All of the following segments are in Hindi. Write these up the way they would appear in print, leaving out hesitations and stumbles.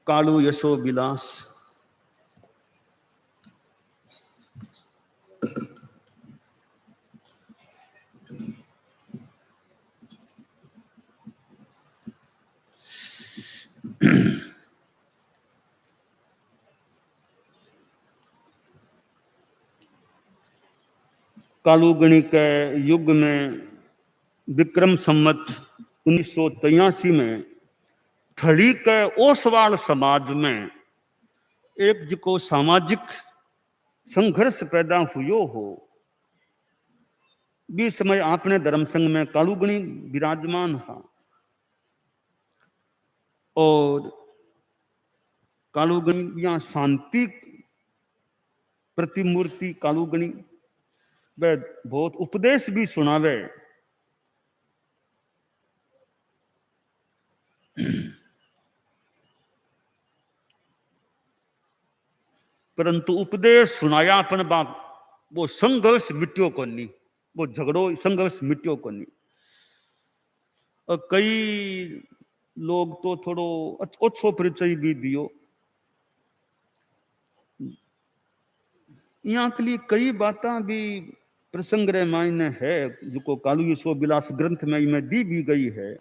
कालू यशो विलास। कालूगणी के युग में विक्रम संवत 1983 में थड़ी के ओसवाल समाज में एक जिको सामाजिक संघर्ष पैदा हुयो हो, भी समय आपने धर्म संघ में कालूगणी विराजमान हा और कालूगणी या शांति प्रतिमूर्ति कालूगणी वह बहुत उपदेश भी सुनावे। परंतु उपदेश सुनाया अपन बाप वो संघर्ष मिट्टियो को नहीं, वो झगड़ो संघर्ष मिट्टियो को नहीं। और कई लोग तो थोड़ो अच्छो परिचय भी दियो। यहाँ के लिए कई बातें भी प्रसंग रे मायने है जो कालू यशो विलास ग्रंथ में दी भी गई है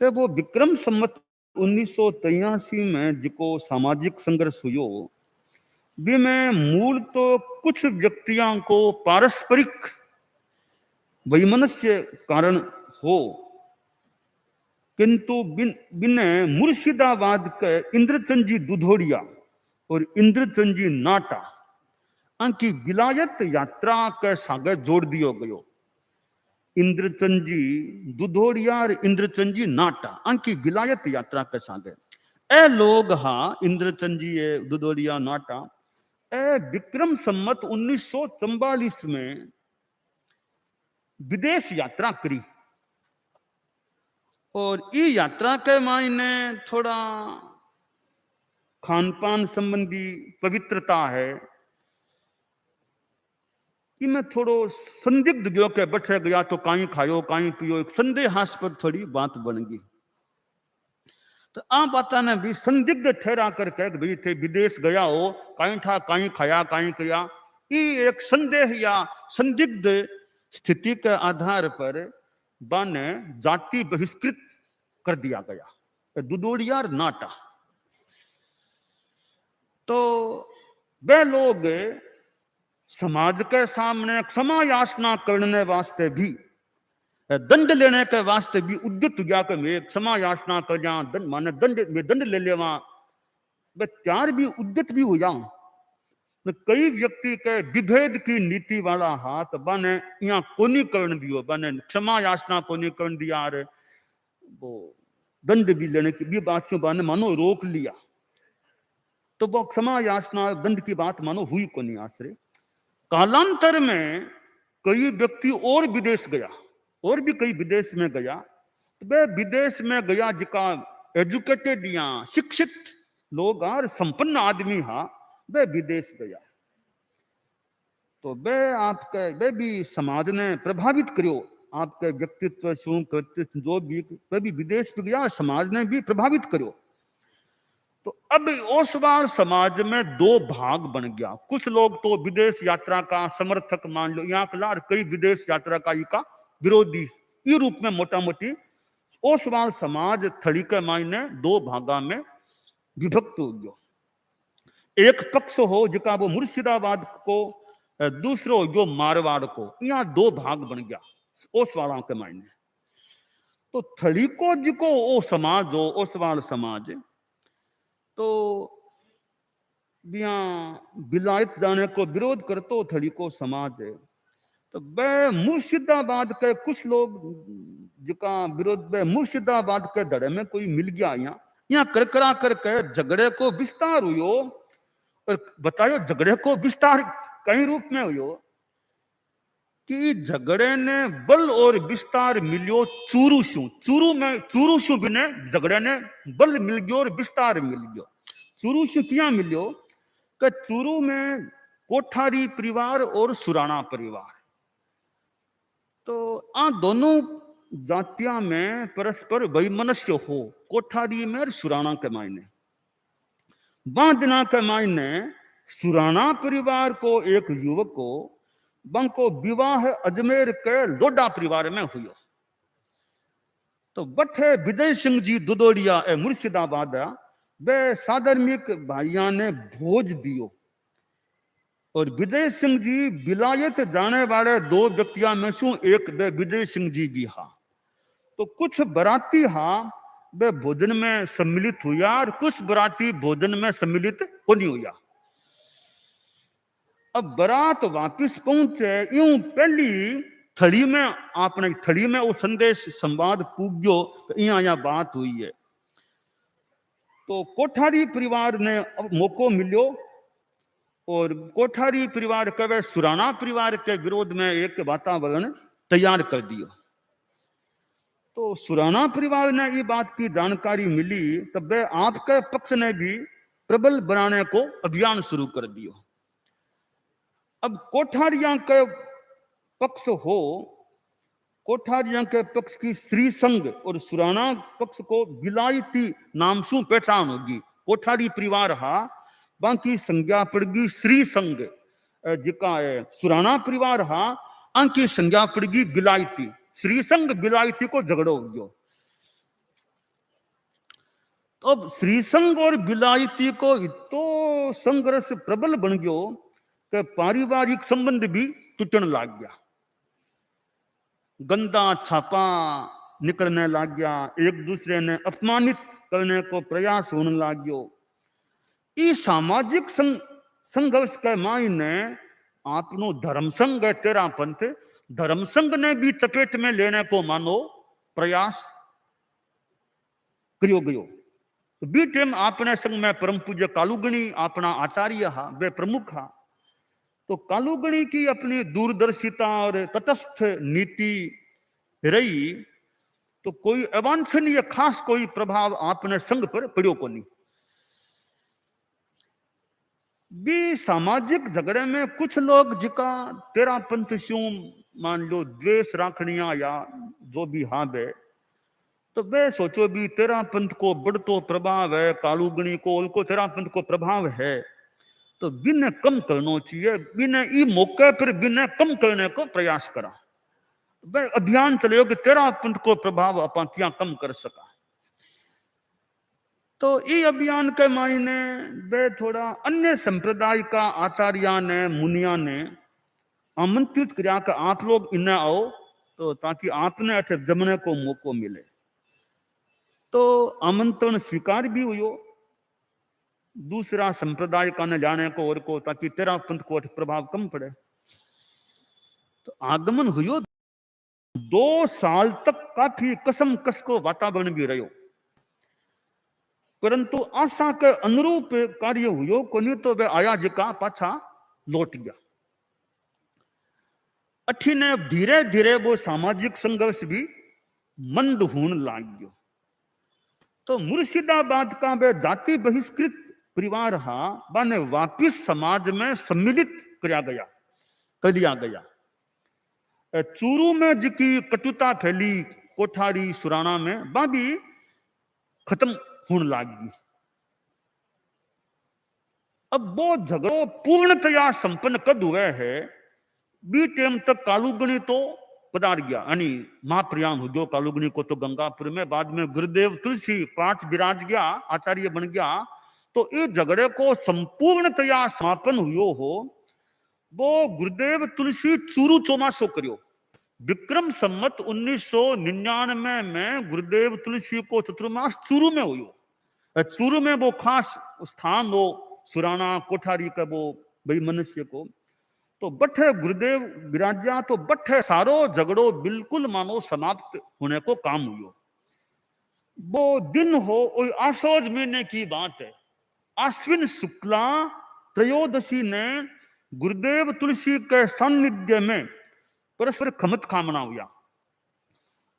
कि वो विक्रम संवत 1983 में जिको सामाजिक संघर्ष हुयो भी में मूल तो कुछ व्यक्तियों को पारस्परिक वैमनस्य कारण हो, किंतु बिन मुर्शिदाबाद के इंद्रचंद जी दुधोड़िया और इंद्रचंद जी नाटा की विलायत यात्रा के सागे जोड़ दियो गयो। इंद्रचंद जी दुधोड़िया और इंद्रचंद जी नाटा की विलायत यात्रा के सागे ए लोग हा इंद्रचंद जी दुधोड़िया नाटा ए विक्रम संवत 1944 में विदेश यात्रा करी और ये यात्रा के मायने थोड़ा खान पान संबंधी पवित्रता है कि मैं थोड़ो संदिग्ध जो के बैठे गया तो काई खायो काई पियो, एक संदेहास्पद थोड़ी बात बन गई। तो आ बात ने भी संदिग्ध ठहरा करके भाई थे विदेश गया हो, काई था काई खाया काई किया, ये एक संदेह या संदिग्ध स्थिति के आधार पर बाने जाति बहिष्कृत कर दिया गया दुधोड़िया और नाटा। तो वे लोग समाज के सामने क्षमा याचना करने वास्ते भी दंड लेने के वास्ते भी उद्यत हो गया कि मैं क्षमा याचना कर जा, दंड माने दंड ले लेवा, वे त्यार भी उद्यत भी हो जा। कई व्यक्ति के विभेद की नीति वाला हाथ बने यहाँ कोनी करण दियो, बने क्षमा याचना कोनी करण दिया रे वो दंड भी लेने की भी बात से बने मानो रोक लिया, तो वो क्षमा याचना दंड की बात मानो हुई कोनी आश्रय। कालांतर में कई व्यक्ति और विदेश गया और भी कई विदेश में गया, तो वे विदेश में गया जिका एजुकेटेड या शिक्षित लोग और संपन्न आदमी हा वे विदेश गया, तो वे भी समाज ने प्रभावित करो, आपके व्यक्तित्व कर्तृत्व जो भी वे भी विदेश में गया, समाज ने भी प्रभावित करो। तो अब ओसवाल समाज में दो भाग बन गया। कुछ लोग तो विदेश यात्रा का समर्थक मान लो, यहाँ कला कई विदेश यात्रा का विरोधी ये रूप में मोटा मोटी ओसवाल समाज थड़ी के मायने दो भागा में विभक्त हो गया। एक पक्ष हो जिका वो मुर्शिदाबाद को, दूसरो जो मारवाड़ को, यहाँ दो भाग बन गया ओसवालों के मायने। तो थड़ी को जिको ओ समाज हो ओसवाल समाज, तो विलायत जाने को विरोध करतो थड़ी को समाज है। तो वे मुर्शिदाबाद के कुछ लोग जिका विरोध वे मुर्शिदाबाद के धड़े में कोई मिल गया, यहाँ करकरा करके झगड़े को विस्तार हुयो। और बतायो झगड़े को विस्तार कई रूप में हुयो कि झगड़े ने बल और विस्तार मिलियो चूरू शू बिने झगड़े ने बल मिल गयो और विस्तार मिल गयो। चूरू शू क्या मिलियो कि चूरू में कोठारी परिवार और सुराणा परिवार, तो आ दोनों जातियां में परस्पर वैमनस्य हो, कोठारी में और सुराणा के मायने। बांधना के मायने सुराना परिवार को एक युवक को बंको विवाह अजमेर के लोडा परिवार में हुई। तो बठे विजय सिंह जी दुदोड़िया ए मुर्शिदाबाद वे साधर्मिक भाइया ने भोज दियो और विजय सिंह जी विलायत जाने वाले दो व्यक्तियों में से एक वे विजय सिंह जी भी हा। तो कुछ बराती हा वे भोजन में सम्मिलित हुआ और कुछ बराती भोजन में सम्मिलित को नहीं हुआ। अब बरात वापिस पहुंचे यूं पहली थड़ी में आपने थड़ी में वो संदेश संवाद पूज्यो तो यहाँ बात हुई है। तो कोठारी परिवार ने अब मौको मिलो और कोठारी परिवार कवे सुराना परिवार के विरोध में एक वातावरण तैयार कर दिया। तो सुराना परिवार ने ये बात की जानकारी मिली तब वे आपके पक्ष ने भी प्रबल बनाने को अभियान शुरू कर दिया। अब कोठारियां के पक्ष हो, कोठारियां के पक्ष की श्री संघ और सुराना पक्ष को विलायती नाम से पहचान होगी। कोठारी परिवार हा बाकी संज्ञा पड़गी श्री संघ, जिका है सुराना परिवार हा आंकी संज्ञा पड़गी विलायती। श्री संघ विलायती को झगड़ो हो गयो। तो अब श्री संघ और विलायती को इतो संघर्ष प्रबल बन गयो कि पारिवारिक संबंध भी टूटने लग गया। गंदा छापा निकलने लग गया, एक दूसरे ने अपमानित करने को प्रयास होने लग गयो। इस सामाजिक संघर्ष के मायने आपनो धर्म संघ है तेरा पंथ, धर्म संघ ने भी चपेट में लेने को मानो प्रयास करियो गयो। बी टाइम अपने संघ में परम पूज्य कालूगणी अपना आचार्य हा, वे प्रमुख हा। तो कालूगणी की अपनी दूरदर्शिता और तटस्थ नीति रही तो कोई अवांछनीय खास कोई प्रभाव आपने संघ पर पड़ो को नहीं। भी सामाजिक झगड़े में कुछ लोग जिका तेरा पंथ स्यू मान लो द्वेष राखनिया या जो भी हाँ बे, तो वे सोचो भी तेरा पंथ को बढ़तो प्रभाव है, कालूगणी को उनको तेरा पंथ को प्रभाव है, तो बिन कम करना चाहिए। बिन ई मौके पर बिन कम करने को प्रयास करा। वे अभियान चले कि तेरा पंथ को प्रभाव अपन क्या कम कर सका। तो ये अभियान के मायने वे थोड़ा अन्य संप्रदाय का आचार्य ने मुनिया ने आमंत्रित किया कि आप लोग इन्हें आओ तो ताकि आपने अच्छे जमने को मौको मिले। तो आमंत्रण स्वीकार भी हुई। दूसरा संप्रदाय का न जाने को और को ताकि तेरा पंथ को प्रभाव कम पड़े। तो आगमन हुई। 2 साल तक काफी कसम कस को वातावरण भी रहो, परंतु आशा के अनुरूप कार्य हुयो को नहीं। तो वे आया जिका पाछा लौट गया। अठी ने धीरे धीरे वो सामाजिक संघर्ष भी मंद होने लग गयो। तो मुर्शिदाबाद का वे जाति बहिष्कृत परिवार हा बाने वापिस समाज में सम्मिलित कर दिया गया। चूरू में जिकी कटुता फैली कोठारी सुराना में बा भी खत्म होने लगी। अब वो झगड़ो पूर्णतया संपन्न कब हुए है, बी टाइम तक कालूगणी तो पधार गया, यानी महाप्रयाण हो गयो कालूगणी को तो गंगापुर में। बाद में गुरुदेव तुलसी पाठ विराज गया, आचार्य बन गया। तो इस झगड़े को संपूर्णतया समापन हुयो हो वो गुरुदेव तुलसी चूरू चौमासो करियो। विक्रम संमत 1999 में गुरुदेव तुलसी को चतुर्मास चूरू में हुयो। चूरू में वो खास स्थान हो सुराना कोठारी का वो भाई मनुष्य को। तो बठे गुरुदेव विराजा तो बठे सारो झगड़ो बिल्कुल मानो समाप्त होने को काम हुयो। वो दिन हो आशोज महीने की बात है। आश्विन शुक्ला त्रयोदशी ने गुरुदेव तुलसी के सानिध्य में परस्पर खमत खामना हुआ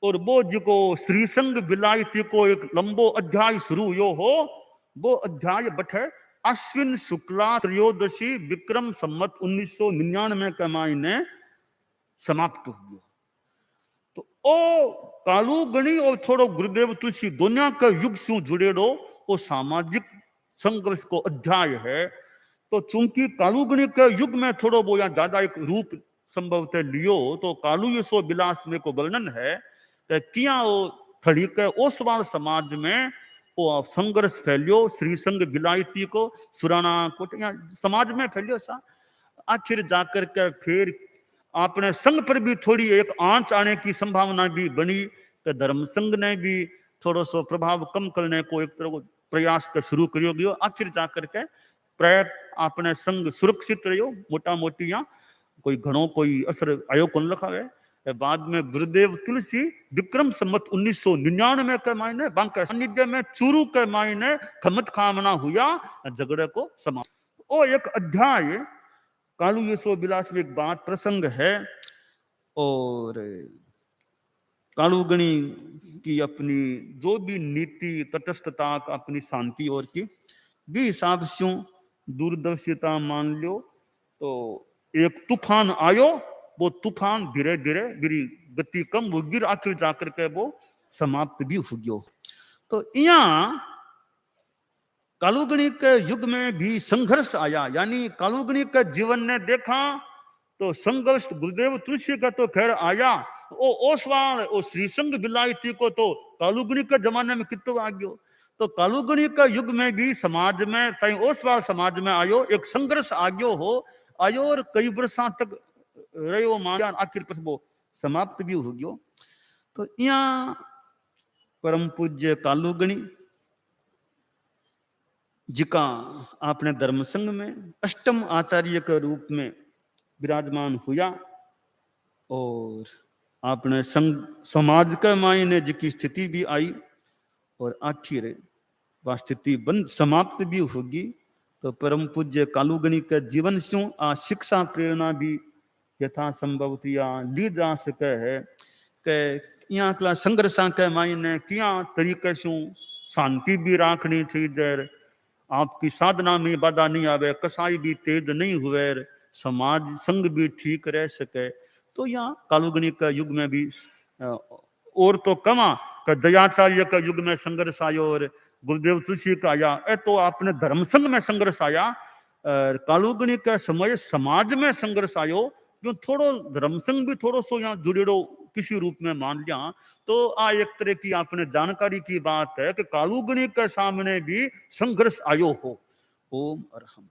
और वो जिको श्री संघ विलायती को एक लंबो अध्याय शुरू हुयो हो, वो अध्याय बठे अश्विन शुक्ला त्रयोदशी विक्रम संमत 1999 के मायने समाप्त हुआ। तो ओ कालूगणी और थोड़ो गुरुदेव तुलसी दुनिया के युग से जुड़ेड़ो वो सामाजिक संघर्ष को अध्याय है। तो चूंकि कालुगणी के युग में थोड़ो वो या ज्यादा एक रूप संभवतः लियो, तो कालू ये सो विलास में को वर्णन है कि किया वो थड़ी के ओसवाल समाज में वो संघर्ष फैलियो, श्री संघ गिलायती को सुराना को समाज में फैलियो सा। आखिर जाकर के फिर अपने संघ पर भी थोड़ी एक आंच आने की संभावना भी बनी, तो धर्म संघ ने भी थोड़ा सा प्रभाव कम करने को एक तरह प्रयास कर शुरू करियो गयो। आखिर जाकर के प्राय अपने संघ सुरक्षित रहो, मोटा मोटी या कोई घणो कोई असर आयो कौन लखा है। बाद में गुरुदेव तुलसी विक्रम संवत 1999 के मायने बांके सानिध्य में चूरू के मायने खमत खामना हुआ, झगड़े को समाप्त। ओ एक अध्याय कालू यशो विलास में एक बात प्रसंग है। और कालूगणी की अपनी जो भी नीति तटस्थता अपनी शांति और की भी हिसाब से दूरदर्शिता मान लो। तो एक तूफान आयो, वो तूफान धीरे धीरे मेरी गति कम हो गिर, आखिर जाकर के वो समाप्त भी हो गयो। तो यहाँ कालुगणी के युग में भी संघर्ष आया, यानी कालुगणी के जीवन ने देखा तो संघर्ष गुरुदेव तुलसी का तो खैर आया, ओ ओसवाल ओ श्री संघ बिलायती को तो कालुगणी के जमाने में कितो आ गयो। तो कालुगणी का युग में भी समाज में कहीं ओसवाल समाज में आयो एक संघर्ष आ गयो हो आयो, और कई वर्षों तक रहो मान, आखिर पर वो समाप्त भी हो गयो। तो यहाँ परम पूज्य कालुगणी जिका आपने धर्म संघ में अष्टम आचार्य के रूप में विराजमान हुआ, और आपने संघ समाज के मायने जिकी स्थिति भी आई, और आखिर वह स्थिति बंद समाप्त भी होगी। तो परम पूज्य कालुगणी के जीवन से आ शिक्षा प्रेरणा भी यथा संभव ली जा सके है कि यहाँ का संघर्ष के मायने किया तरीके से शांति भी राखनी चाहिए, आपकी साधना में बाधा नहीं आवे, कसाई भी तेज नहीं हुए, समाज संग भी ठीक रह सके। तो यहाँ कालुगणी का युग में भी और तो कमा का दयाचार्य का युग में संघर्ष आयो, और गुरुदेव तुलसी का आया, तो आपने धर्म संघ में संघर्ष आया। कालुगणी का समय समाज में संघर्ष आयो, जो थोड़ो धर्म संघ भी थोड़ो सो यहाँ जुड़ेड़ो किसी रूप में मान लिया। तो आ एक तरह की आपने जानकारी की बात है कि कालुगणी के सामने भी संघर्ष आयो हो। ओम अरहम।